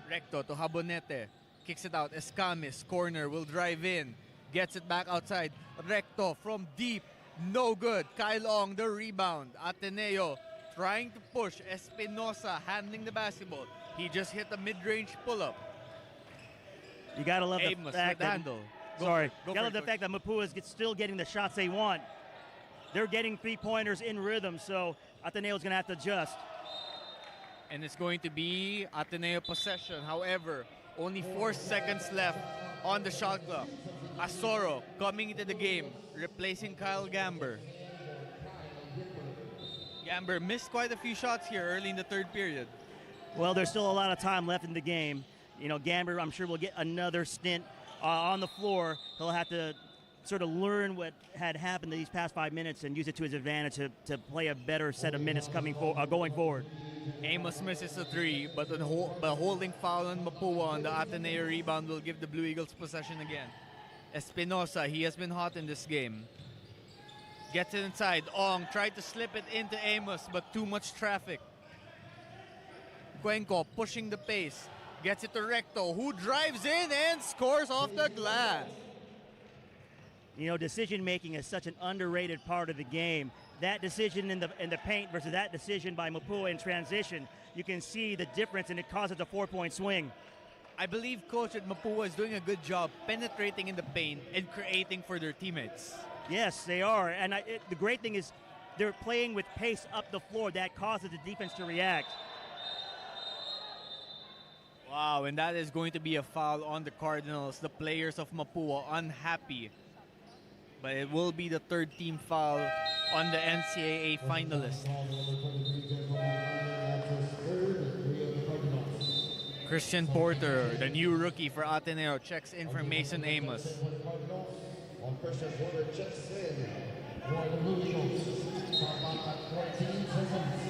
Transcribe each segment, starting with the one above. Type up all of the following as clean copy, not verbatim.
Recto to Habonete. Kicks it out. Escamis, corner, will drive in. Gets it back outside. Recto from deep. No good. Kyle Ong, the rebound. Ateneo trying to push. Espinosa handling the basketball. He just hit a mid-range pull-up. You gotta love the Amos fact with that, handle. you gotta love the fact that Mapua is still getting the shots they want. They're getting three-pointers in rhythm, so Ateneo's gonna have to adjust. And it's going to be Ateneo possession. However, only 4 seconds left on the shot clock. Asoro coming into the game, replacing Kyle Gamber. Gamber missed quite a few shots here early in the third period. Well, there's still a lot of time left in the game. You know, Gamber, I'm sure, will get another stint on the floor. He'll have to sort of learn what had happened these past 5 minutes and use it to his advantage to play a better set of minutes going forward. Amos misses a three, but the holding foul on Mapua on the Ateneo rebound will give the Blue Eagles possession again. Espinosa, he has been hot in this game. Gets it inside. Ong tried to slip it into Amos, but too much traffic. Cuenco pushing the pace. Gets it to Recto, who drives in and scores off the glass. You know, decision-making is such an underrated part of the game. That decision in the paint versus that decision by Mapua in transition, you can see the difference, and it causes a 4-point swing. I believe Coach at Mapua is doing a good job penetrating in the paint and creating for their teammates. Yes, they are. And the great thing is they're playing with pace up the floor. That causes the defense to react. Wow, and that is going to be a foul on the Cardinals. The players of Mapua unhappy. But it will be the third team foul on the NCAA finalists. Christian Porter, the new rookie for Ateneo, checks in for Mason Amos.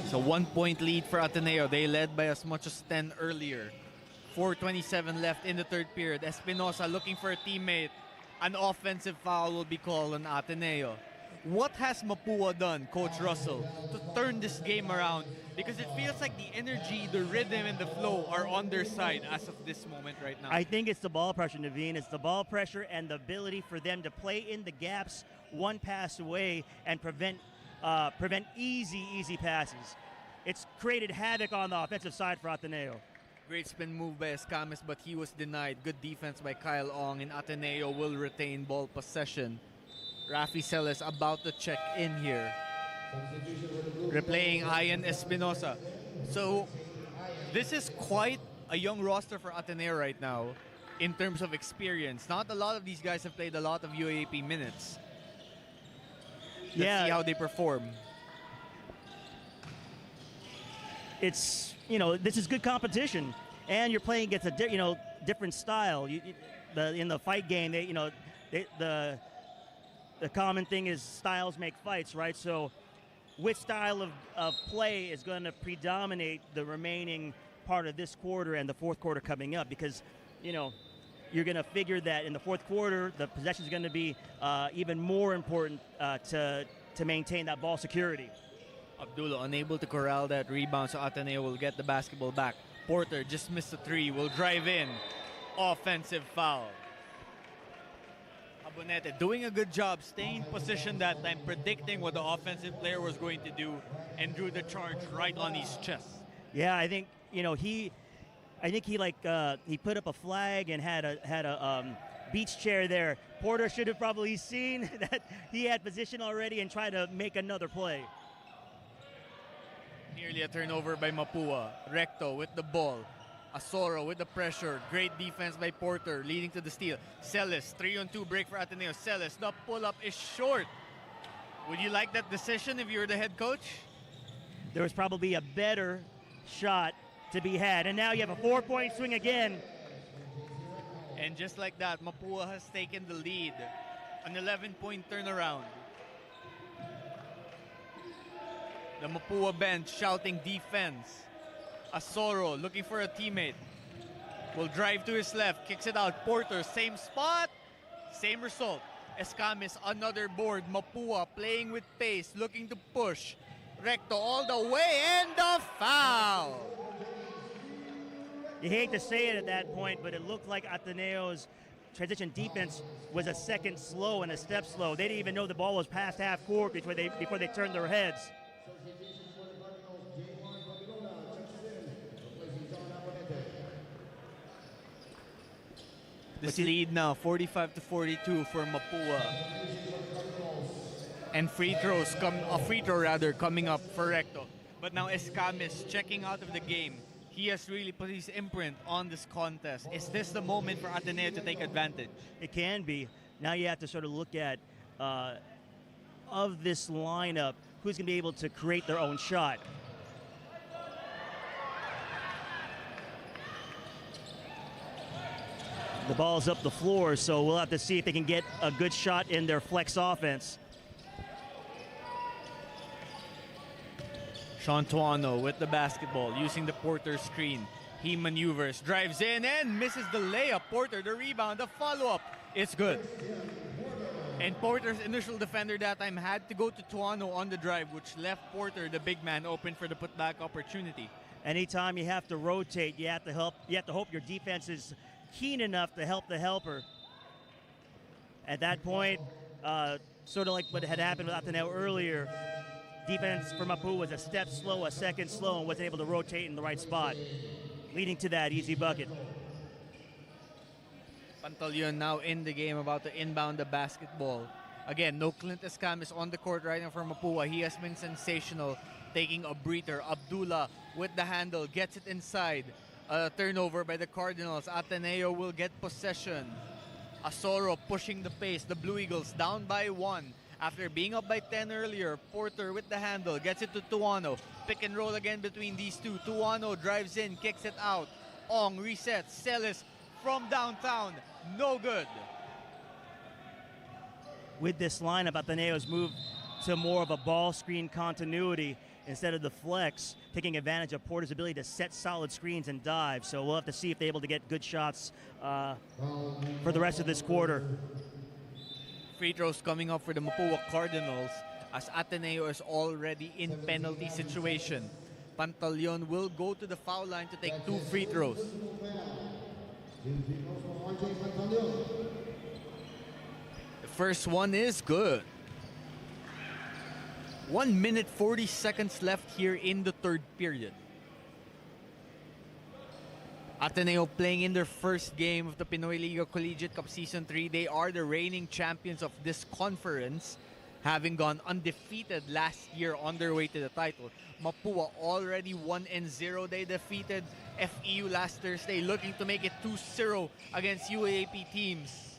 So 1 point lead for Ateneo. They led by as much as 10 earlier. 4:27 left in the third period. Espinosa looking for a teammate. An offensive foul will be called on Ateneo. What has Mapua done, Coach Russell, to turn this game around? Because it feels like the energy, the rhythm, and the flow are on their side as of this moment right now. I think it's the ball pressure, Naveen. It's the ball pressure and the ability for them to play in the gaps one pass away and prevent easy passes. It's created havoc on the offensive side for Ateneo. Great spin move by Escamis, but he was denied. Good defense by Kyle Ong, and Ateneo will retain ball possession. Rafi Celes about to check in here. Replaying Ian Espinosa. So this is quite a young roster for Ateneo right now in terms of experience. Not a lot of these guys have played a lot of UAAP minutes. Let's see how they perform. It's, you know, this is good competition, and you're playing against a different style. In the fight game, the common thing is styles make fights, right? So which style of play is going to predominate the remaining part of this quarter and the fourth quarter coming up? Because, you know, you're going to figure that in the fourth quarter, the possession is going to be even more important to maintain that ball security. Abdullah unable to corral that rebound, so Ateneo will get the basketball back. Porter just missed a three, will drive in. Offensive foul. Abonete doing a good job staying in position that time, predicting what the offensive player was going to do, and drew the charge right on his chest. Yeah, I think, you know, he put up a flag and had a beach chair there. Porter should have probably seen that he had position already and tried to make another play. Nearly a turnover by Mapua. Recto with the ball. Asoro with the pressure. Great defense by Porter, leading to the steal. Celes, 3-on-2 break for Ateneo. Celes, the pull-up is short. Would you like that decision if you were the head coach? There was probably a better shot to be had. And now you have a 4-point swing again. And just like that, Mapua has taken the lead. An 11-point turnaround. The Mapua bench shouting defense. Asoro looking for a teammate. Will drive to his left, kicks it out. Porter, same spot, same result. Escamis, another board. Mapua playing with pace, looking to push. Recto all the way, and the foul. You hate to say it at that point, but it looked like Ateneo's transition defense was a second slow and a step slow. They didn't even know the ball was past half court before they turned their heads. This lead now, 45-42 for Mapua. And free throw coming up for Recto. But now Escamis checking out of the game. He has really put his imprint on this contest. Is this the moment for Ateneo to take advantage? It can be. Now you have to sort of look at, of this lineup, who's going to be able to create their own shot. The ball's up the floor, so we'll have to see if they can get a good shot in their flex offense. Sean Tuano with the basketball, using the Porter screen. He maneuvers, drives in, and misses the layup. Porter, the rebound, the follow-up. It's good. And Porter's initial defender that time had to go to Tuano on the drive, which left Porter, the big man, open for the putback opportunity. Anytime you have to rotate, you have to hope your defense is keen enough to help the helper. At that point, sort of like what had happened with Ateneo earlier, defense for Mapua was a step slow, a second slow, and wasn't able to rotate in the right spot, leading to that easy bucket. Pantaleon now in the game, about to inbound the basketball. Again, no Clint Escamis on the court right now for Mapua. He has been sensational, taking a breather. Abdullah with the handle, gets it inside. Turnover by the Cardinals. Ateneo will get possession. Asoro pushing the pace. The Blue Eagles down by 1 after being up by 10 earlier. Porter with the handle, gets it to Tuano. Pick and roll again between these two. Tuano drives in, kicks it out. Ong resets. Celis from downtown, no good. With this lineup, Ateneo's moved to more of a ball screen continuity instead of the flex, taking advantage of Porter's ability to set solid screens and dive. So we'll have to see if they're able to get good shots for the rest of this quarter. Free throws coming up for the Mapua Cardinals, as Ateneo is already in penalty situation. Pantaleon will go to the foul line to take 2 free throws. The first one is good. 1 minute 40 seconds left here in the third period. Ateneo playing in their first game of the PINOYLIGA Collegiate Cup Season 3. They are the reigning champions of this conference, having gone undefeated last year on their way to the title. Mapua already 1-0. They defeated FEU last Thursday, looking to make it 2-0 against UAAP teams.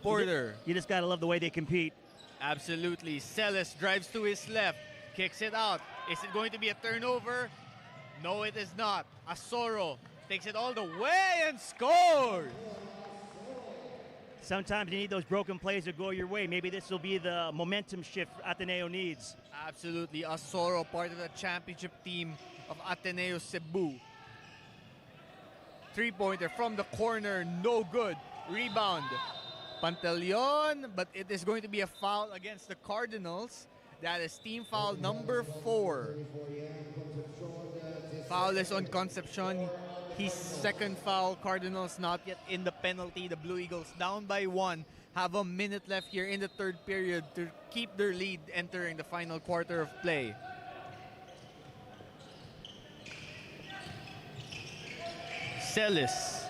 Porter. You just gotta love the way they compete. Absolutely. Celis drives to his left, kicks it out. Is it going to be a turnover? No, it is not. Asoro takes it all the way and scores. Sometimes you need those broken plays to go your way. Maybe this will be the momentum shift Ateneo needs. Absolutely. Asoro, part of the championship team of Ateneo Cebu. Three-pointer from the corner, no good. Rebound. Pantaleon, but it is going to be a foul against the Cardinals. That is team foul number 4. Foul is on Concepcion. His second foul. Cardinals not yet in the penalty. The Blue Eagles down by 1. Have a minute left here in the third period to keep their lead entering the final quarter of play. Celis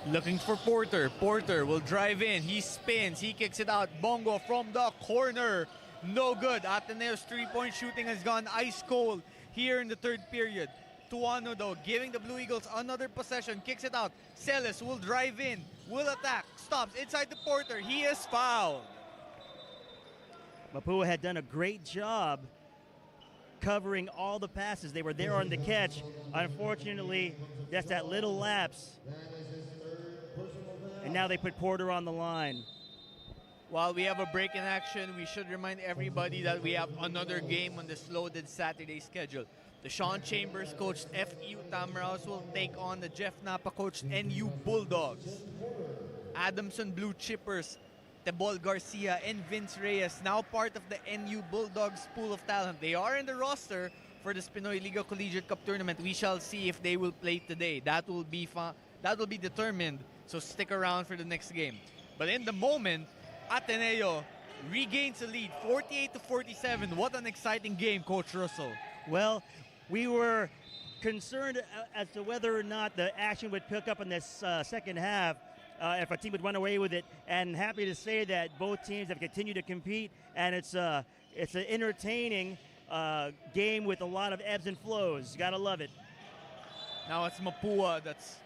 looking for Porter. Porter will drive in. He spins. He kicks it out. Bongo from the corner. No good. Ateneo's three-point shooting has gone ice cold here in the third period. Tuano, though, giving the Blue Eagles another possession. Kicks it out. Celis will drive in. Will attack. Stops inside the Porter. He is fouled. Mapua had done a great job covering all the passes. They were there on the catch. Unfortunately, that's that little lapse. And now they put Porter on the line. While we have a break in action, we should remind everybody that we have another game on this loaded Saturday schedule. The Sean Chambers coached FEU Tamaraos will take on the Jeff Napa coached NU Bulldogs. Adamson Blue Chippers, Tebol Garcia and Vince Reyes, now part of the NU Bulldogs pool of talent. They are in the roster for this PINOYLIGA Collegiate Cup tournament. We shall see if they will play today. That will be that will be determined. So stick around for the next game. But in the moment, Ateneo regains the lead, 48-47. What an exciting game, Coach Russell. Well, we were concerned as to whether or not the action would pick up in this second half, if a team would run away with it. And happy to say that both teams have continued to compete, and it's an entertaining game with a lot of ebbs and flows. You gotta love it. Now it's Mapua that's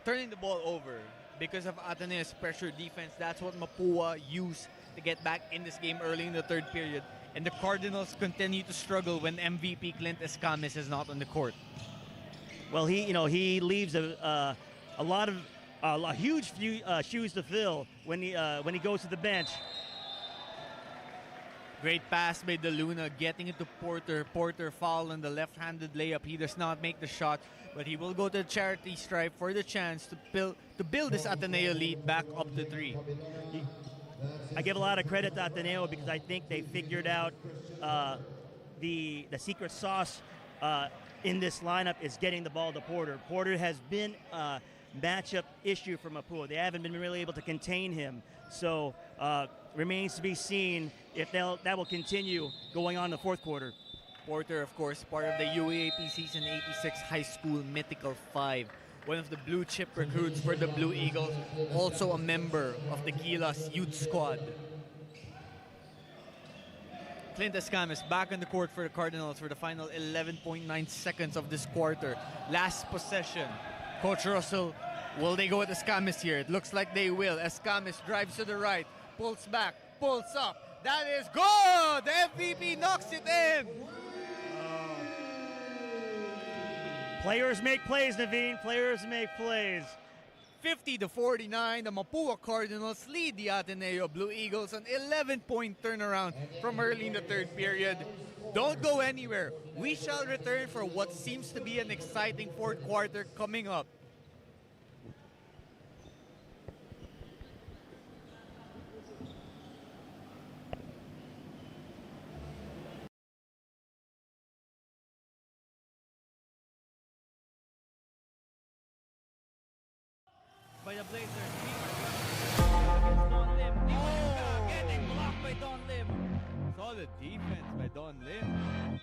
turning the ball over because of Ateneo's pressure defense. That's what Mapua used to get back in this game early in the third period. And the Cardinals continue to struggle when MVP Clint Escamis is not on the court. Well, he leaves a huge few shoes to fill when he goes to the bench. Great pass by De Luna, getting it to Porter. Porter foul on the left-handed layup. He does not make the shot, but he will go to the charity stripe for the chance to build this Ateneo lead back up to 3. I give a lot of credit to Ateneo because I think they figured out the secret sauce in this lineup is getting the ball to Porter. Porter has been a matchup issue for Mapua. They haven't been really able to contain him. So remains to be seen if that will continue going on in the fourth quarter. Porter, of course, part of the UAAP Season 86 High School Mythical 5. One of the blue chip recruits for the Blue Eagles, also a member of the Gilas youth squad. Clint Escamis back on the court for the Cardinals for the final 11.9 seconds of this quarter. Last possession. Coach Russell, will they go with Escamis here? It looks like they will. Escamis drives to the right, pulls back, pulls up. That is good! The MVP knocks it in! Players make plays, Naveen. Players make plays. 50-49, the Mapua Cardinals lead the Ateneo Blue Eagles, an 11-point turnaround from early in the third period. Don't go anywhere. We shall return for what seems to be an exciting fourth quarter coming up. By the Blazers, Don Lim. Getting blocked by Don Lim. Solid defense by Don Lim.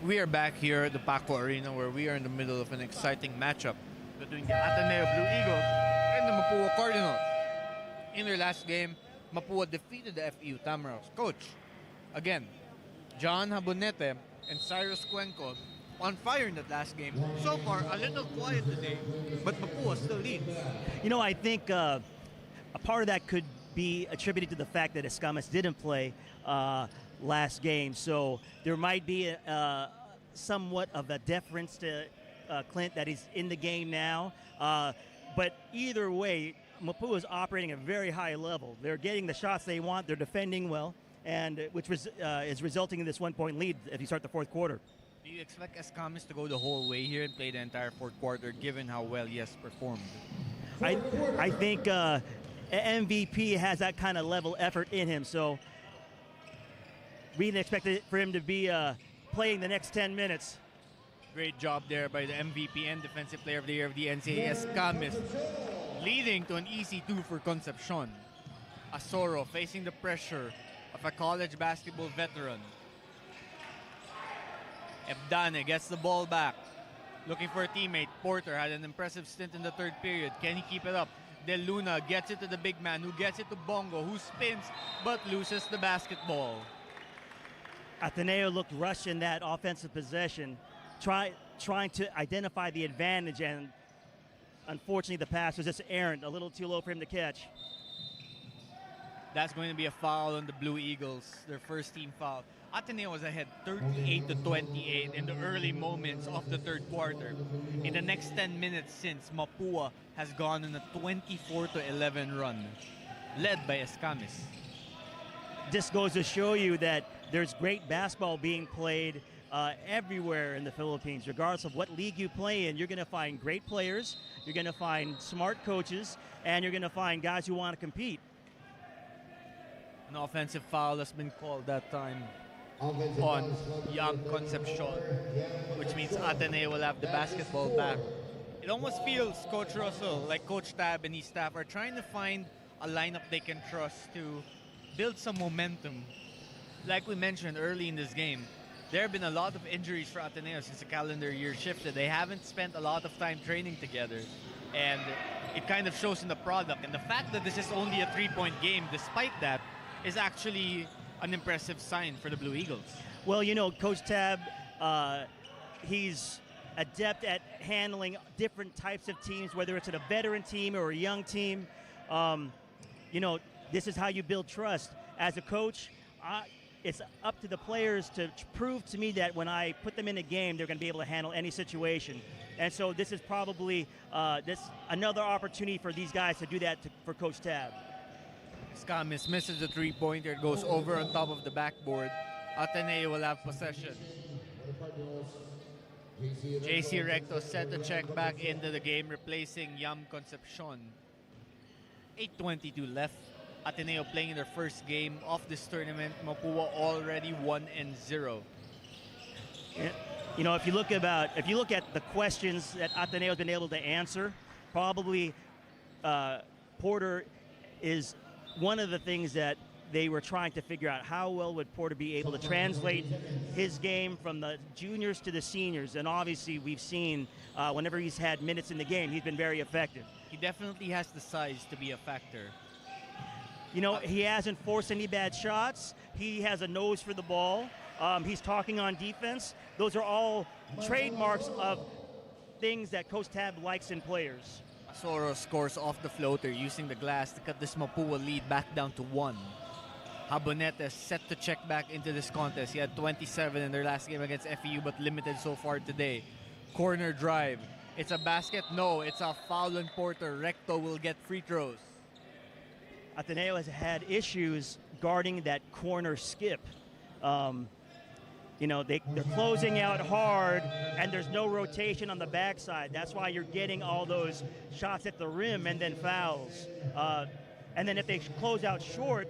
We are back here at the PACO Arena where we are in the middle of an exciting matchup between the Ateneo Blue Eagles and the Mapua Cardinals. In their last game, Mapua defeated the FEU Tamaraws. Coach, again, John Habonete and Cyrus Cuenco on fire in that last game. So far, a little quiet today, but Mapua still leads. I think a part of that could be attributed to the fact that Escamis didn't play last game, so there might be somewhat of a deference to Clint that he's in the game now. But either way, Mapua is operating at a very high level. They're getting the shots they want. They're defending well, and which is resulting in this 1-point lead if you start the fourth quarter. Do you expect Escamis to go the whole way here and play the entire fourth quarter, given how well he has performed? I think MVP has that kind of level effort in him, so we didn't expect for him to be playing the next 10 minutes. Great job there by the MVP and Defensive Player of the Year of the NCAA, Escamis, leading to an easy 2 for Concepcion. Asoro facing the pressure of a college basketball veteran. Ebdane gets the ball back, looking for a teammate. Porter had an impressive stint in the third period. Can he keep it up? De Luna gets it to the big man, who gets it to Bongo, who spins but loses the basketball. Ateneo looked rushed in that offensive possession, trying to identify the advantage, and unfortunately, the pass was just errant, a little too low for him to catch. That's going to be a foul on the Blue Eagles, their first team foul. Ateneo was ahead 38-28 in the early moments of the third quarter. In the next 10 minutes since, Mapua has gone on a 24-11 run, led by Escamis. This goes to show you that there's great basketball being played everywhere in the Philippines. Regardless of what league you play in, you're going to find great players, you're going to find smart coaches, and you're going to find guys who want to compete. An offensive foul has been called that time on Young Concepcion, which means Ateneo will have the basketball back. It almost feels, Coach Russell, like Coach Tab and his staff are trying to find a lineup they can trust to build some momentum. Like we mentioned early in this game, there have been a lot of injuries for Ateneo since the calendar year shifted. They haven't spent a lot of time training together, and it kind of shows in the product. And the fact that this is only a 3-point game, despite that, is actually an impressive sign for the Blue Eagles. Well, you know, Coach Tab, he's adept at handling different types of teams, whether it's a veteran team or a young team. You know, this is how you build trust. As a coach, it's up to the players to prove to me that when I put them in a game, they're going to be able to handle any situation. And so this is probably another opportunity for these guys to do that for Coach Tab. Escamis misses the three-pointer. It goes over on top of the backboard. Ateneo will have possession. JC Recto set to check back into the game, replacing Yam Concepcion. 8:22 left. Ateneo playing in their first game of this tournament. Mapua already 1-0. You know, if you look at the questions that Ateneo has been able to answer, probably Porter is one of the things that they were trying to figure out. How well would Porter be able to translate his game from the juniors to the seniors? And obviously we've seen whenever he's had minutes in the game, he's been very effective. He definitely has the size to be a factor. You know, he hasn't forced any bad shots. He has a nose for the ball. He's talking on defense. Those are all trademarks of things that Coach Tab likes in players. Asoro scores off the floater using the glass to cut this Mapua lead back down to 1. Habonete set to check back into this contest. He had 27 in their last game against FEU, but limited so far today. Corner drive. It's a basket? No, it's a foul on Porter. Recto will get free throws. Ateneo has had issues guarding that corner skip. You know, they're closing out hard, and there's no rotation on the backside. That's why you're getting all those shots at the rim and then fouls. And then if they close out short,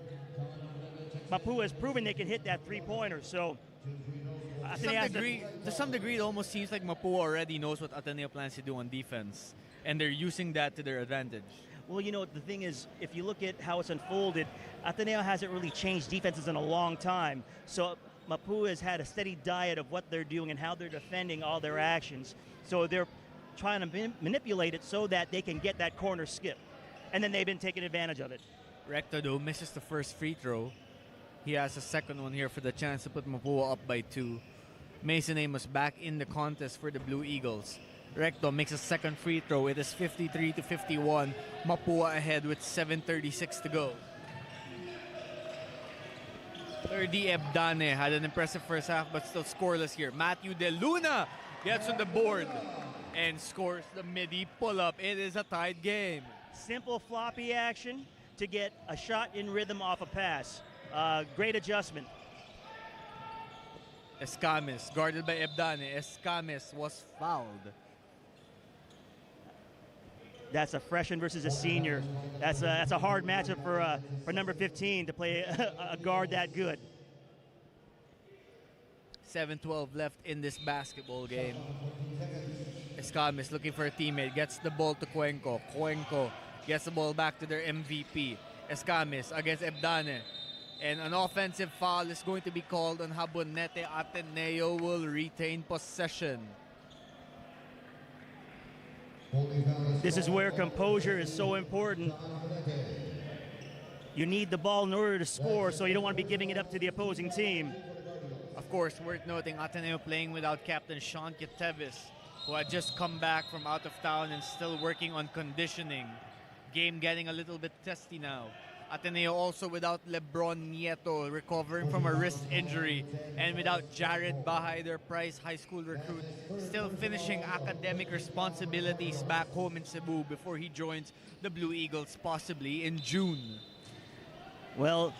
Mapua has proven they can hit that three-pointer. So to some degree, it almost seems like Mapua already knows what Ateneo plans to do on defense, and they're using that to their advantage. Well, you know, the thing is, if you look at how it's unfolded, Ateneo hasn't really changed defenses in a long time. So Mapua has had a steady diet of what they're doing and how they're defending all their actions. So they're trying to manipulate it so that they can get that corner skip. And then they've been taking advantage of it. Recto, though, misses the first free throw. He has a second one here for the chance to put Mapua up by 2. Mason Amos back in the contest for the Blue Eagles. Recto makes a second free throw. It is 53-51. Mapua ahead with 7:36 to go. Erdi Ebdane had an impressive first half, but still scoreless here. Matthew De Luna gets on the board and scores the midi pull-up. It is a tied game. Simple floppy action to get a shot in rhythm off a pass. Great adjustment. Escamis, guarded by Ebdane. Escamis was fouled. That's a freshman versus a senior. That's a hard matchup for number 15 to play a guard that good. 7:12 left in this basketball game. Escamis looking for a teammate, gets the ball to Cuenco. Cuenco gets the ball back to their MVP. Escamis against Ebdane. And an offensive foul is going to be called on Habonete. Ateneo will retain possession. This is where composure is so important. You need the ball in order to score, so you don't want to be giving it up to the opposing team. Of course, worth noting, Ateneo playing without captain Sean Quitevis. who had just come back from out of town and still working on conditioning. Game getting a little bit testy now. Ateneo also without Lebron Nieto, recovering from a wrist injury, and without Jared Bahay, their prize high school recruit, still finishing academic responsibilities back home in Cebu before he joins the Blue Eagles possibly in June. Well,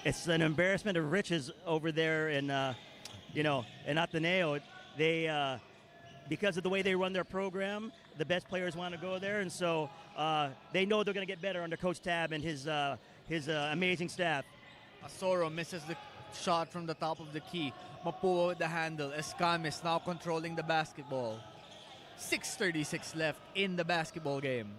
it's an embarrassment of riches over there in, in Ateneo. They, because of the way they run their program, the best players want to go there, and so they know they're going to get better under Coach Tab and his amazing staff. Asoro misses the shot from the top of the key. Mapua with the handle. Escamis now controlling the basketball. 6:36 left in the basketball game.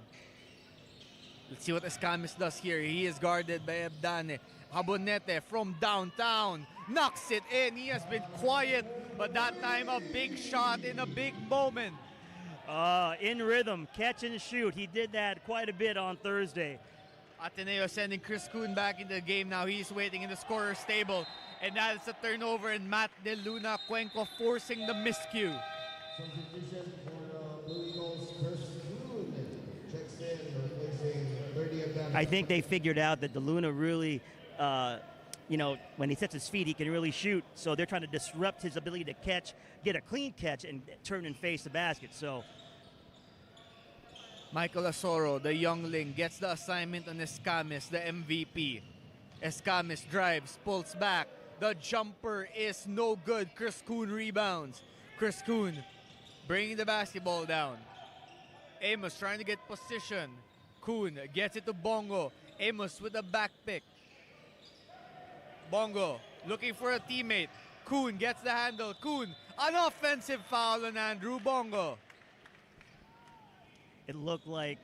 Let's see what Escamis does here. He is guarded by Ebdane. Habonete from downtown knocks it in. He has been quiet, but that time a big shot in a big moment. In rhythm, catch and shoot. He did that quite a bit on Thursday. Ateneo sending Chris Kuhn back into the game now. He's waiting in the scorer's table. And that is a turnover, and Matt De Luna Cuenco forcing the miscue. Substitution for Blue Eagles, Chris Kuhn checks in, replacing 30 of them. I think they figured out that De Luna really, when he sets his feet, he can really shoot. So they're trying to disrupt his ability to catch, get a clean catch, and turn and face the basket. So Michael Asoro, the youngling, gets the assignment on Escamis, the MVP. Escamis drives, pulls back. The jumper is no good. Chris Kuhn rebounds. Chris Kuhn bringing the basketball down. Amos trying to get position. Kuhn gets it to Bongo. Amos with a back pick. Bongo looking for a teammate. Kuhn gets the handle. Kuhn, an offensive foul on Andrew Bongo. it looked like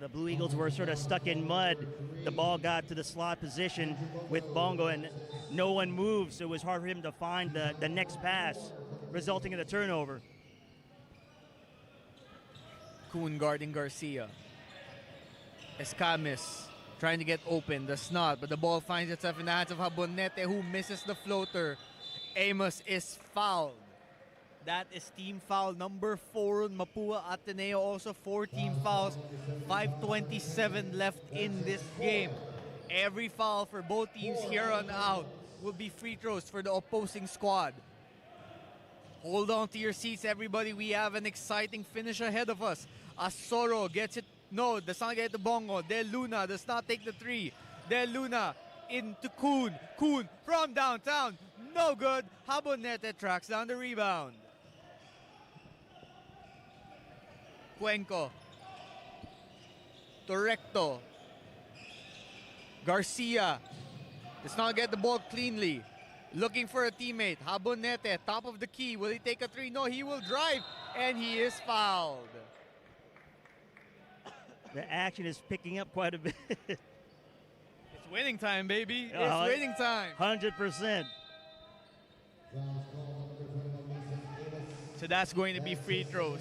the Blue Eagles were sort of stuck in mud. The ball got to the slot position with Bongo, and no one moved, so it was hard for him to find the next pass, resulting in a turnover. Kuhn guarding Garcia. Escamis trying to get open, does not, but the ball finds itself in the hands of Habonete, who misses the floater. Amos is fouled. That is team foul number 4 on Mapua Ateneo. Also 4 team fouls. 5:27 left in this game. Every foul for both teams here on out will be free throws for the opposing squad. Hold on to your seats, everybody. We have an exciting finish ahead of us. Asoro gets it. No, does not get the Bongo. De Luna does not take the 3. De Luna into Kuhn. Kuhn from downtown. No good. Habonete tracks down the rebound. Cuenco. Torrecto. Garcia does not get the ball cleanly. Looking for a teammate. Habonete, top of the key. Will he take a 3? No, he will drive. And he is fouled. The action is picking up quite a bit. It's winning time, baby. It's winning time. 100%. So that's going to be free throws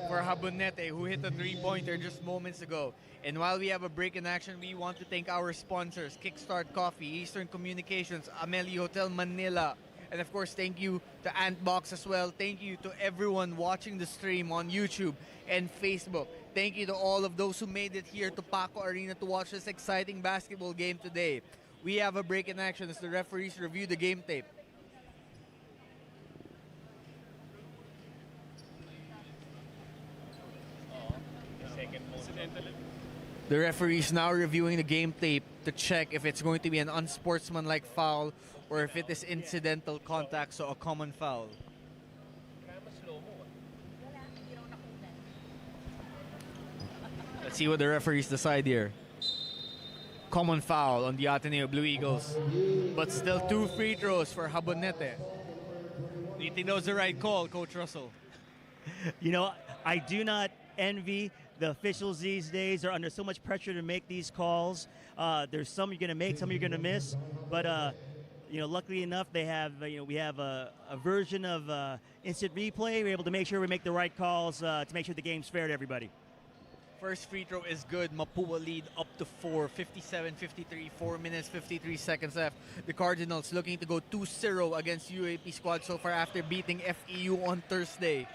for Habonete, who hit a 3-pointer just moments ago. And while we have a break in action, we want to thank our sponsors, Kickstart Coffee, Eastern Communications, Amelie Hotel Manila, and of course, thank you to Antbox as well. Thank you to everyone watching the stream on YouTube and Facebook. Thank you to all of those who made it here to PACO Arena to watch this exciting basketball game today. We have a break in action as the referees review the game tape. The referees now reviewing the game tape to check if it's going to be an unsportsmanlike foul or if it is incidental contact, so a common foul. Let's see what the referees decide here. Common foul on the Ateneo Blue Eagles, but still 2 free throws for Habonete. Do you think that was the right call, Coach Russell? You know, I do not envy the officials these days. They're under so much pressure to make these calls. There's some you're going to make, some you're going to miss. But, luckily enough, they have, we have a version of instant replay. We're able to make sure we make the right calls to make sure the game's fair to everybody. First free throw is good. Mapua lead up to 4. 57-53, 4 minutes, 53 seconds left. The Cardinals looking to go 2-0 against UAP squad so far after beating FEU on Thursday.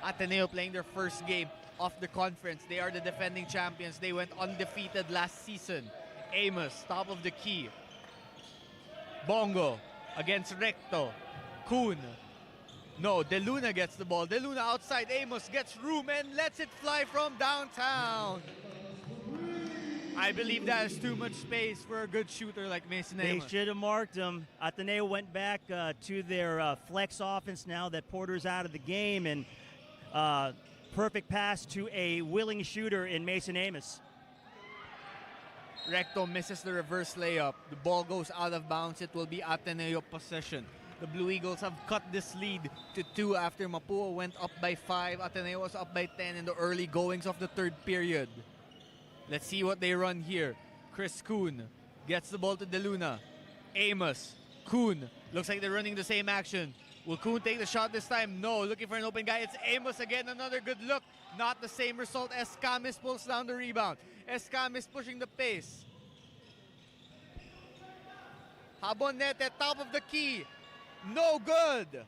Ateneo playing their first game of the conference. They are the defending champions. They went undefeated last season. Amos, top of the key. Bongo against Recto. Kuhn. No, De Luna gets the ball. De Luna outside. Amos gets room and lets it fly from downtown. I believe that is too much space for a good shooter like Mason They Amos. should have marked him. Ateneo went back to their flex offense now that Porter's out of the game, and perfect pass to a willing shooter in Mason Amos. Recto misses the reverse layup. The ball goes out of bounds. It will be Ateneo possession. The Blue Eagles have cut this lead to 2 after Mapua went up by 5. Ateneo was up by 10 in the early goings of the third period. Let's see what they run here. Chris Kuhn gets the ball to De Luna. Amos, Kuhn. Looks like they're running the same action. Will Kuhn take the shot this time? No. Looking for an open guy. It's Amos again. Another good look. Not the same result. Escamis pulls down the rebound. Escamis pushing the pace. Habonete, top of the key. No good.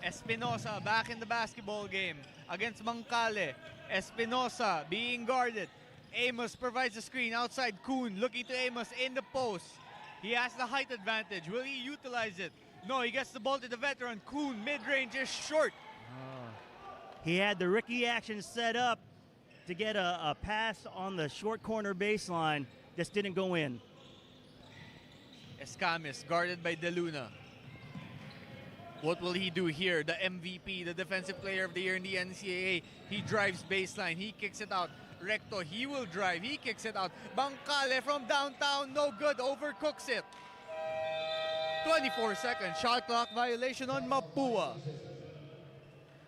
Espinosa back in the basketball game against Mancale. Espinosa being guarded. Amos provides the screen outside. Kuhn looking to Amos in the post. He has the height advantage. Will he utilize it? No, he gets the ball to the veteran. Kuhn mid-range is short. He had the Ricky action set up to get a pass on the short corner baseline. Just didn't go in. Escamis guarded by De Luna. What will he do here? The MVP, the Defensive Player of the Year in the NCAA. He drives baseline. He kicks it out. Recto, he will drive. He kicks it out. Bancale from downtown. No good. Overcooks it. 24-second shot clock violation on Mapua.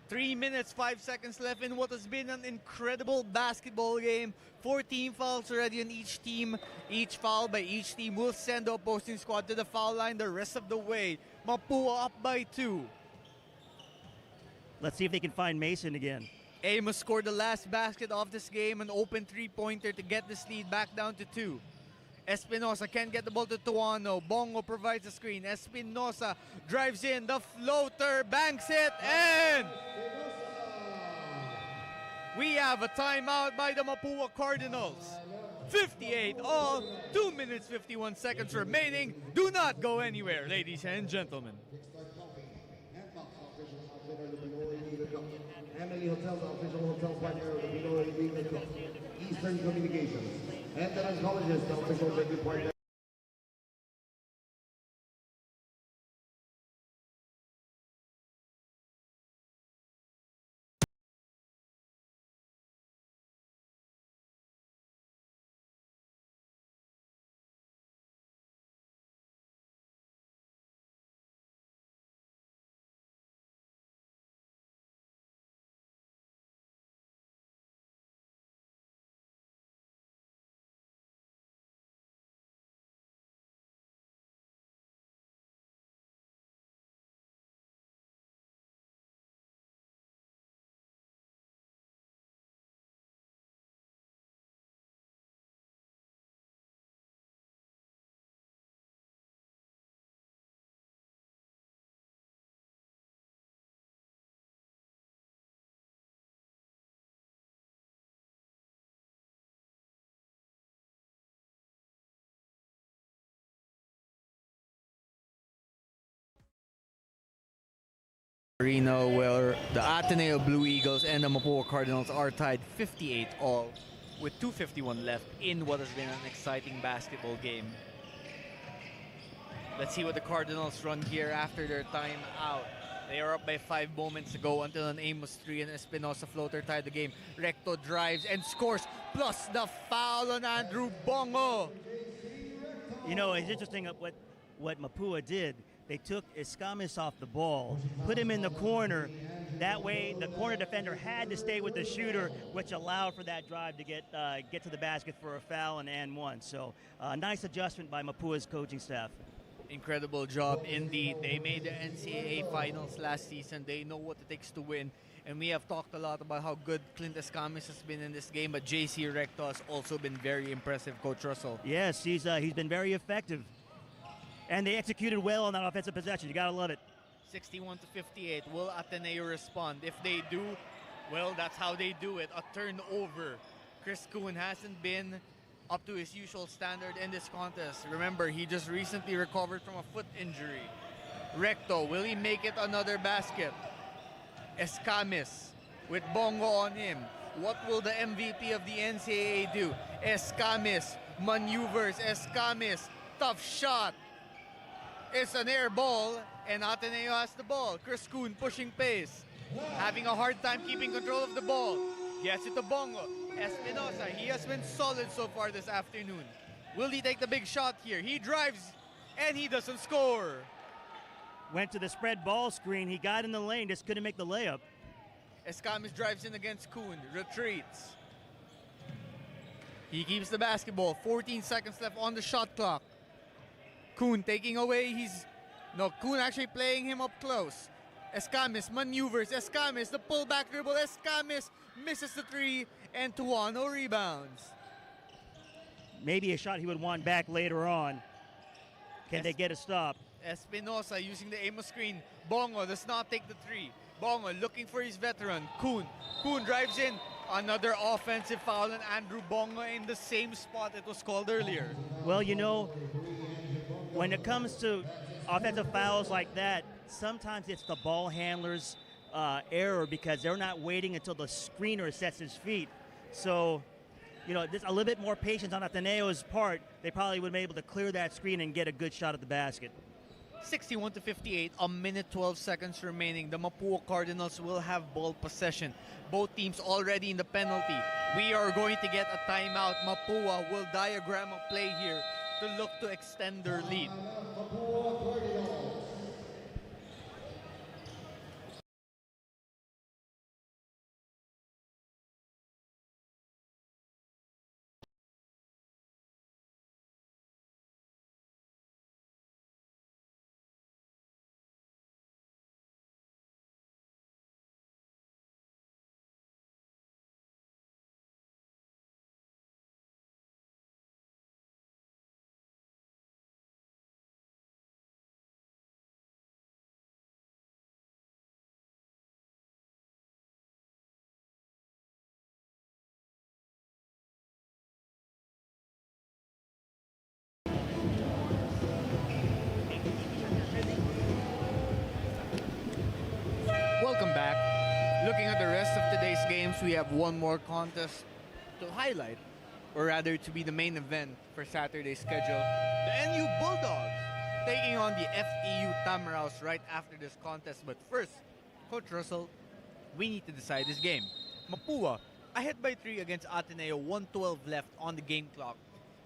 3 minutes, 5 seconds left in what has been an incredible basketball game. 14 fouls already on each team. Each foul by each team will send the opposing squad to the foul line the rest of the way. Mapua up by 2. Let's see if they can find Mason again. Amos scored the last basket of this game, an open three-pointer to get this lead back down to 2. Espinosa can't get the ball to Tuano. Bongo provides the screen. Espinosa drives in. The floater banks it, and we have a timeout by the Mapua Cardinals. 58 all, 2 minutes 51 seconds remaining. Do not go anywhere, ladies and gentlemen. Emily Hotel, the official hotel partner of the PINOYLIGA Cup. Eastern Communications. And the colleges, the official venue partner. Arena where the Ateneo Blue Eagles and the Mapua Cardinals are tied 58 all with 2:51 left in what has been an exciting basketball game. Let's see what the Cardinals run here after their time out. They are up by 5 moments ago until an Amos 3 and Espinosa floater tied the game. Recto drives and scores, plus the foul on Andrew Bongo. You know, it's interesting what Mapua did. They took Escamis off the ball, put him in the corner. That way, the corner defender had to stay with the shooter, which allowed for that drive to get to the basket for a foul and one. So, nice adjustment by Mapua's coaching staff. Incredible job indeed. They made the NCAA finals last season. They know what it takes to win. And we have talked a lot about how good Clint Escamis has been in this game, but JC Recto has also been very impressive, Coach Russell. Yes, he's been very effective. And they executed well on that offensive possession. You got to love it. 61 to 58. Will Ateneo respond? If they do, well, that's how they do it. A turnover. Chris Kuhn hasn't been up to his usual standard in this contest. Remember, he just recently recovered from a foot injury. Recto, will he make it another basket? Escamis with Bongo on him. What will the MVP of the NCAA do? Escamis maneuvers. Escamis, tough shot. It's an air ball, and Ateneo has the ball. Chris Kuhn pushing pace, having a hard time keeping control of the ball. Gets it to Bongo. Espinosa, he has been solid so far this afternoon. Will he take the big shot here? He drives, and he doesn't score. Went to the spread ball screen. He got in the lane, just couldn't make the layup. Escamis drives in against Kuhn, retreats. He keeps the basketball. 14 seconds left on the shot clock. Kuhn taking away Kuhn actually playing him up close. Escamis maneuvers. Escamis, the pullback dribble. Escamis misses the three, and Tuano rebounds. Maybe a shot he would want back later on. Can they get a stop? Espinosa using the Amos screen. Bongo does not take the three. Bongo looking for his veteran, Kuhn. Kuhn drives in. Another offensive foul, and Andrew Bongo in the same spot it was called earlier. Well, when it comes to offensive fouls like that, sometimes it's the ball handler's error because they're not waiting until the screener sets his feet. So, there's a little bit more patience on Ateneo's part. They probably would have been able to clear that screen and get a good shot at the basket. 61 to 58, a minute 12 seconds remaining. The Mapua Cardinals will have ball possession. Both teams already in the penalty. We are going to get a timeout. Mapua will diagram a play here to look to extend their lead. Welcome back. Looking at the rest of today's games, we have one more contest to highlight, or rather to be the main event for Saturday's schedule. The NU Bulldogs taking on the FEU Tamaraws right after this contest. But first, Coach Russell, we need to decide this game. Mapua ahead by 3 against Ateneo, 1:12 left on the game clock.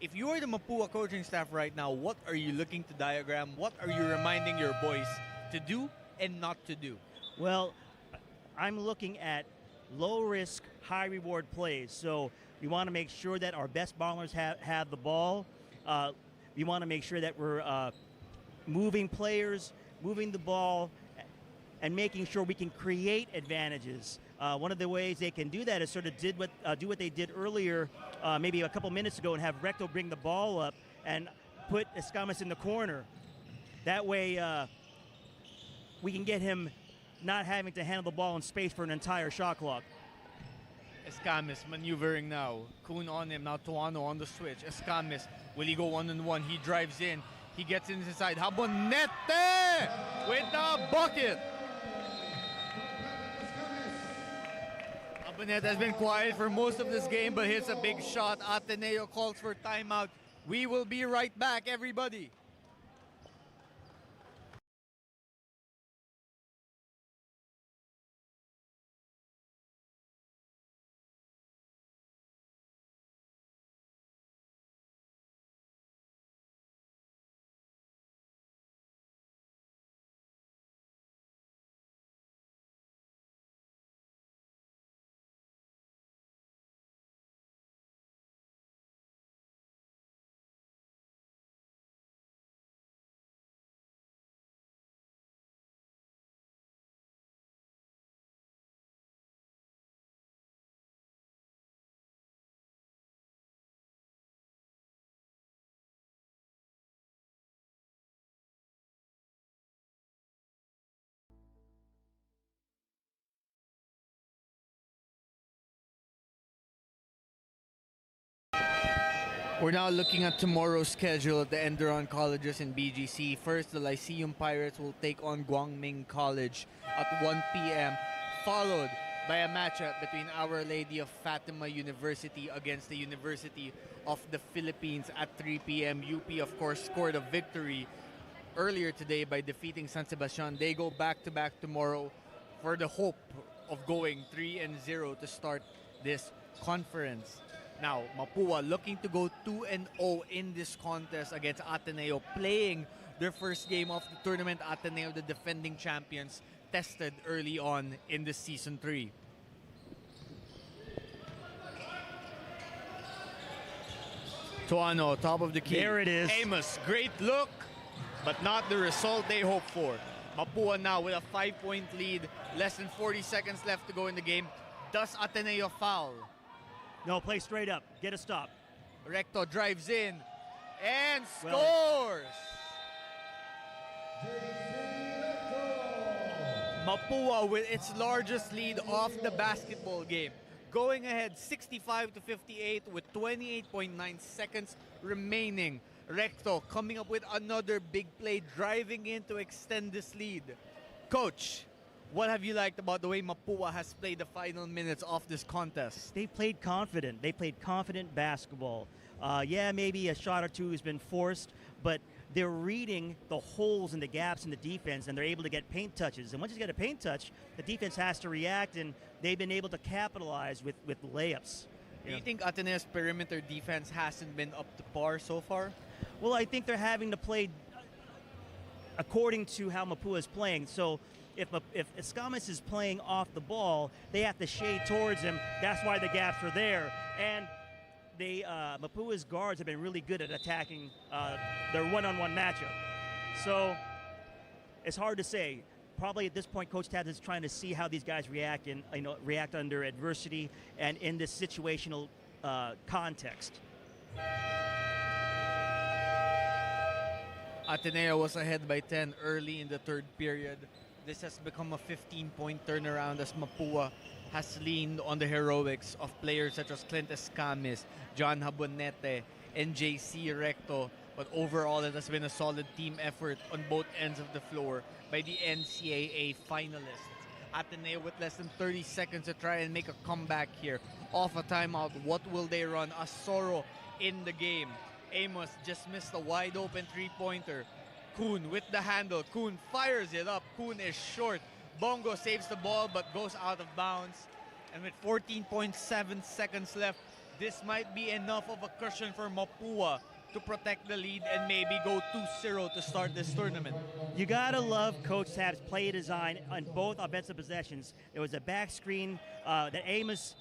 If you are the Mapua coaching staff right now, what are you looking to diagram? What are you reminding your boys to do and not to do? Well, I'm looking at low-risk, high-reward plays. So we want to make sure that our best ballers have the ball. We want to make sure that we're moving players, moving the ball, and making sure we can create advantages. One of the ways they can do that is sort of do what they did earlier, maybe a couple minutes ago, and have Recto bring the ball up and put Escamas in the corner. That way we can get him not having to handle the ball in space for an entire shot clock. Escamis maneuvering now. Kuhn on him, now Tuano on the switch. Escamis, will he go one-on-one? He drives in. He gets inside. Habonete with the bucket. Habonete has been quiet for most of this game, but hits a big shot. Ateneo calls for timeout. We will be right back, everybody. We're now looking at tomorrow's schedule at the Enderon colleges in BGC. First, the Lyceum Pirates will take on Guangming College at 1 p.m., followed by a matchup between Our Lady of Fatima University against the University of the Philippines at 3 p.m. UP, of course, scored a victory earlier today by defeating San Sebastian. They go back-to-back tomorrow for the hope of going 3-0 to start this conference. Now, Mapua looking to go 2-0 in this contest against Ateneo, playing their first game of the tournament. Ateneo, the defending champions, tested early on in the Season 3. Tuano, top of the key. There it is. Amos, great look, but not the result they hoped for. Mapua now with a 5-point lead, less than 40 seconds left to go in the game. Does Ateneo foul? No, play straight up. Get a stop. Recto drives in and scores! Mapua with its largest lead of the basketball game. Going ahead 65-58 with 28.9 seconds remaining. Recto coming up with another big play, driving in to extend this lead. Coach, what have you liked about the way Mapua has played the final minutes of this contest? They played confident. They played confident basketball. Yeah, maybe a shot or two has been forced, but they're reading the holes and the gaps in the defense, and they're able to get paint touches. And once you get a paint touch, the defense has to react, and they've been able to capitalize with layups. Do you think Ateneo's perimeter defense hasn't been up to par so far? Well, I think they're having to play according to how Mapua is playing. So if Escamas is playing off the ball, they have to shade towards him. That's why the gaps are there. And Mapua's guards have been really good at attacking their one-on-one matchup. So it's hard to say. Probably at this point, Coach Tabs is trying to see how these guys react react under adversity and in this situational context. Ateneo was ahead by 10 early in the third period. This has become a 15-point turnaround as Mapua has leaned on the heroics of players such as Clint Escamis, John Habonete, and JC Recto. But overall, it has been a solid team effort on both ends of the floor by the NCAA finalists. Ateneo with less than 30 seconds to try and make a comeback here. Off a timeout, what will they run? Asoro in the game. Amos just missed a wide open three-pointer. Kuhn with the handle. Kuhn fires it up. Kuhn is short. Bongo saves the ball but goes out of bounds. And with 14.7 seconds left, this might be enough of a cushion for Mapua to protect the lead and maybe go 2-0 to start this tournament. You gotta love Coach Tab's play design on both offensive possessions. There was a back screen that Amos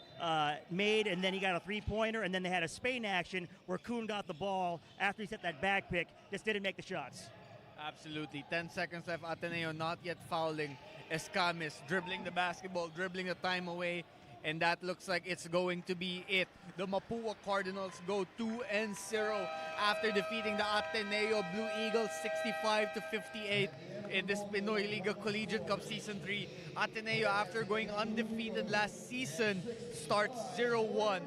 made, and then he got a three-pointer, and then they had a Spain action where Kuhn got the ball after he set that back pick, just didn't make the shots. Absolutely. 10 seconds left. Ateneo not yet fouling. Escamis dribbling the basketball, dribbling the time away, and that looks like it's going to be it. The Mapua Cardinals go 2-0 after defeating the Ateneo Blue Eagles 65-58 in this PINOYLIGA Collegiate Cup Season 3. Ateneo, after going undefeated last season, starts 0-1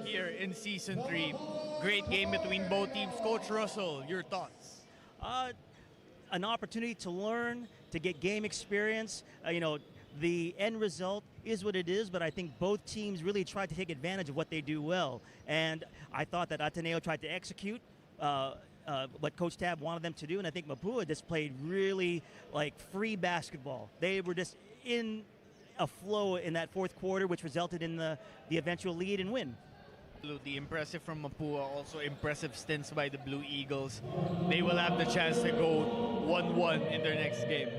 here in Season 3. Great game between both teams. Coach Russell, your thoughts? An opportunity to learn, to get game experience. The end result is what it is, but I think both teams really tried to take advantage of what they do well. And I thought that Ateneo tried to execute what Coach Tab wanted them to do, and I think Mapua just played really free basketball. They were just in a flow in that fourth quarter, which resulted in the eventual lead and win. Absolutely impressive from Mapua, also impressive stints by the Blue Eagles. They will have the chance to go 1-1 in their next game.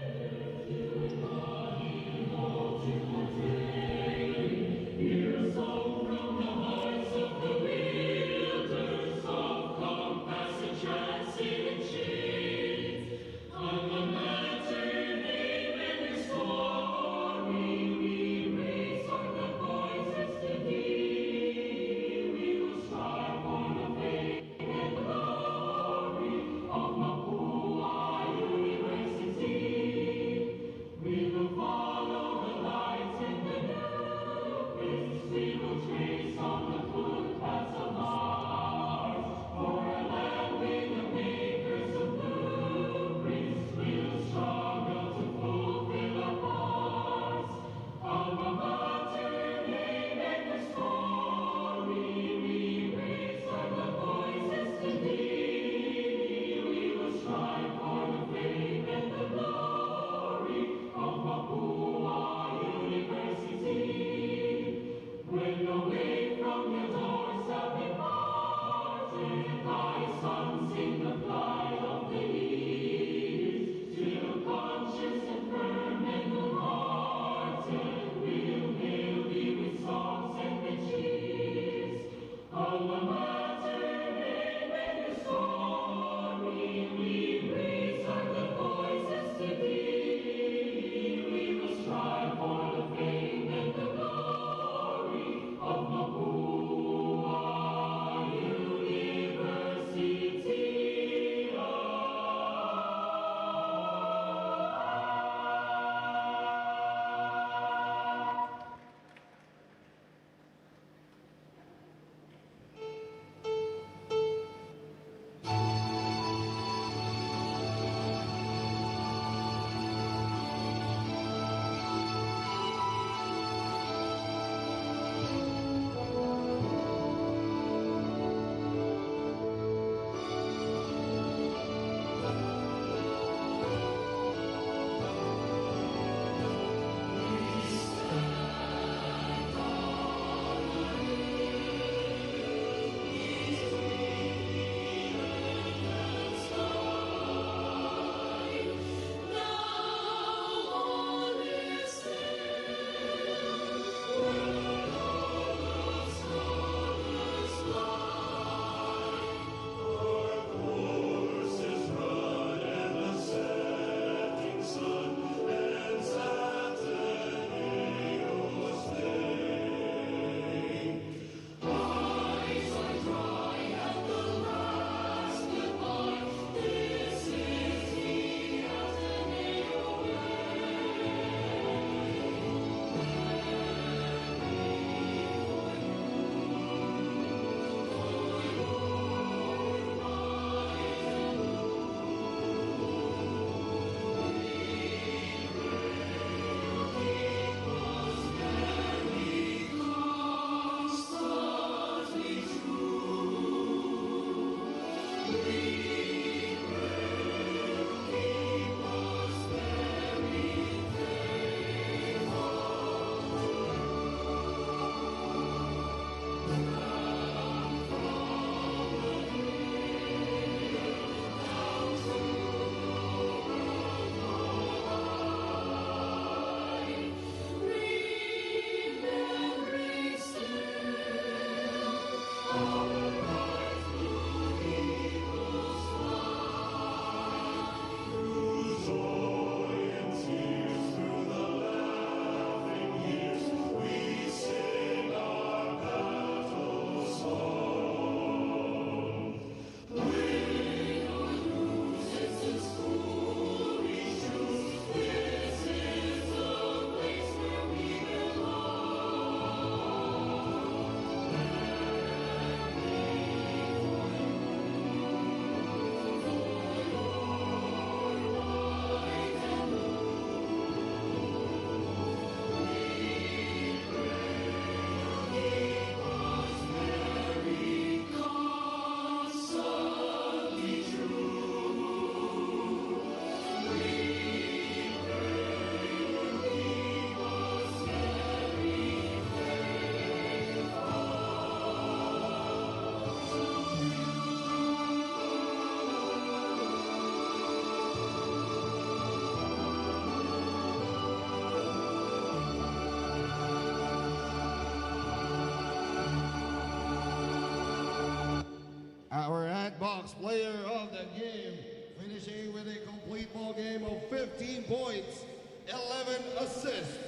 that game, finishing with a complete ball game of 15 points, 11 assists,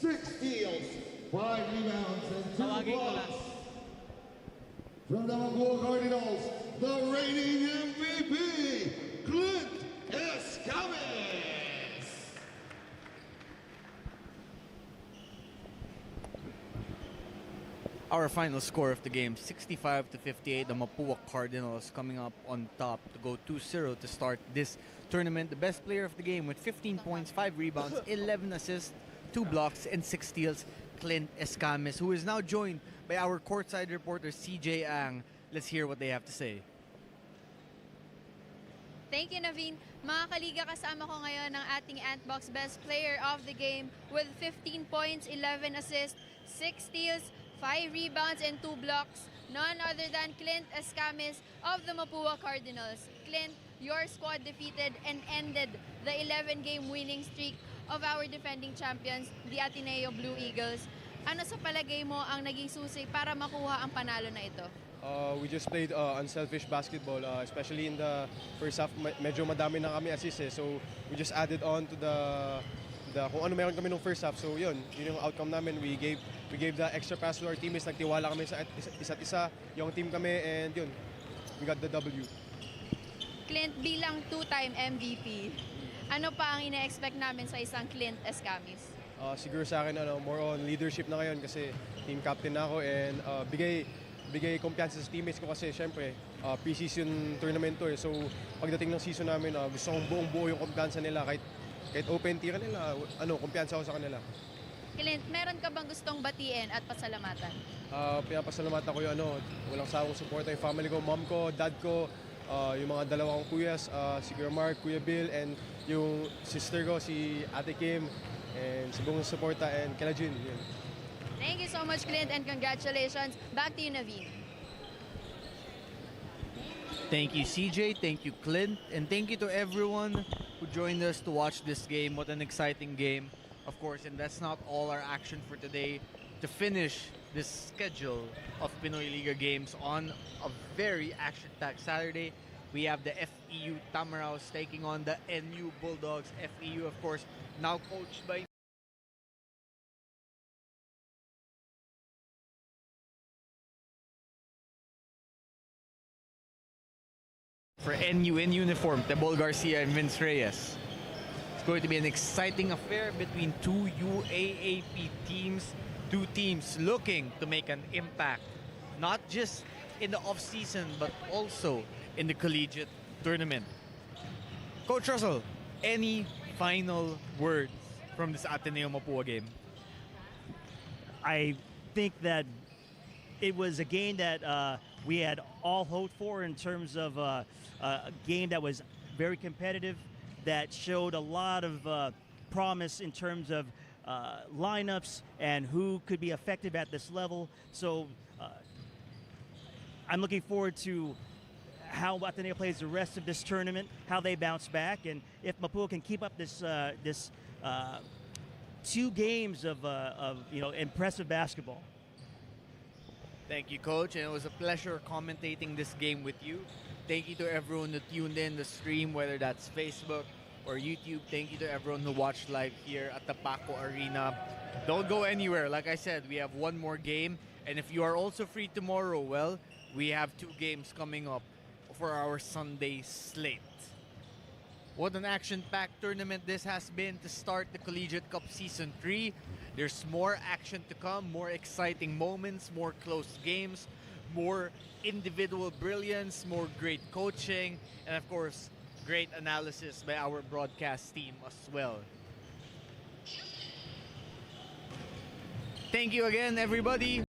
6 steals, 5 rebounds, and 2 blocks. From the Mapua Cardinals, the reigning MVP, Clint Escames. Our final score of the game, 65-58. The Mapua Cardinals coming up on top to go 2-0 to start this tournament. The best player of the game with 15 points, 5 rebounds, 11 assists, 2 blocks, and 6 steals, Clint Escames, who is now joined by our courtside reporter, CJ Ang. Let's hear what they have to say. Thank you, Naveen. Mga kaliga, kasama ko ngayon ang ating Antbox best player of the game with 15 points, 11 assists, 6 steals, 5 rebounds, and 2 blocks. None other than Clint Escames of the Mapua Cardinals. Clint, your squad defeated and ended the 11-game winning streak of our defending champions, the Ateneo Blue Eagles. Ano sa palagay mo ang naging susi para makuha ang panalo na ito? We just played unselfish basketball, especially in the first half. Medyo madami na kami assist so we just added on to the kung ano meron kami nung first half. So yun yung outcome namin. We gave the extra pass to our teammates. Nagtiwala kami sa isa't isa, yung team kami, and yun, we got the W. Clint, bilang 2-time MVP, ano pa ang ina-expect namin sa isang Clint Escames? Siguro sa akin more on leadership na ngayon kasi team captain na ako, and bigay kumpiyansa sa teammates ko kasi syempre pre-season tournament to so pagdating ng season namin gusto kong buong-buo yung kumpiyansa nila kahit open tira nila, kumpiyansa ako sa kanila. Clint, meron ka bang gustong batiin at pasalamatan? Pinapasalamatan ko yung walang sawang suporta yung family ko, mom ko, dad ko, yung mga dalawa kong kuyas, si Kuya Mark, Kuya Bill, and yung sister ko, si Ate Kim, and si buong suporta, and kila Jun. Yun. Thank you so much, Clint, and congratulations. Back to you, Naveen. Thank you, CJ. Thank you, Clint. And thank you to everyone who joined us to watch this game. What an exciting game, of course. And that's not all our action for today. To finish this schedule of PINOYLIGA games on a very action-packed Saturday, we have the FEU Tamaraws taking on the NU Bulldogs. FEU, of course, now coached by for NU in uniform, Tebol Garcia and Vince Reyes. It's going to be an exciting affair between two UAAP teams, two teams looking to make an impact, not just in the off-season, but also in the collegiate tournament. Coach Russell, any final words from this Ateneo Mapua game? I think that it was a game that we had all hoped for in terms of a game that was very competitive, that showed a lot of promise in terms of lineups and who could be effective at this level. So I'm looking forward to how Ateneo plays the rest of this tournament, how they bounce back, and if Mapua can keep up this 2 games of impressive basketball. Thank you, Coach, and it was a pleasure commentating this game with you. Thank you to everyone who tuned in the stream, whether that's Facebook or YouTube. Thank you to everyone who watched live here at the PACO Arena. Don't go anywhere. Like I said, we have one more game, and if you are also free tomorrow, well, we have 2 games coming up for our Sunday slate. What an action-packed tournament this has been to start the Collegiate Cup Season 3. There's more action to come, more exciting moments, more close games, more individual brilliance, more great coaching, and of course, great analysis by our broadcast team as well. Thank you again, everybody.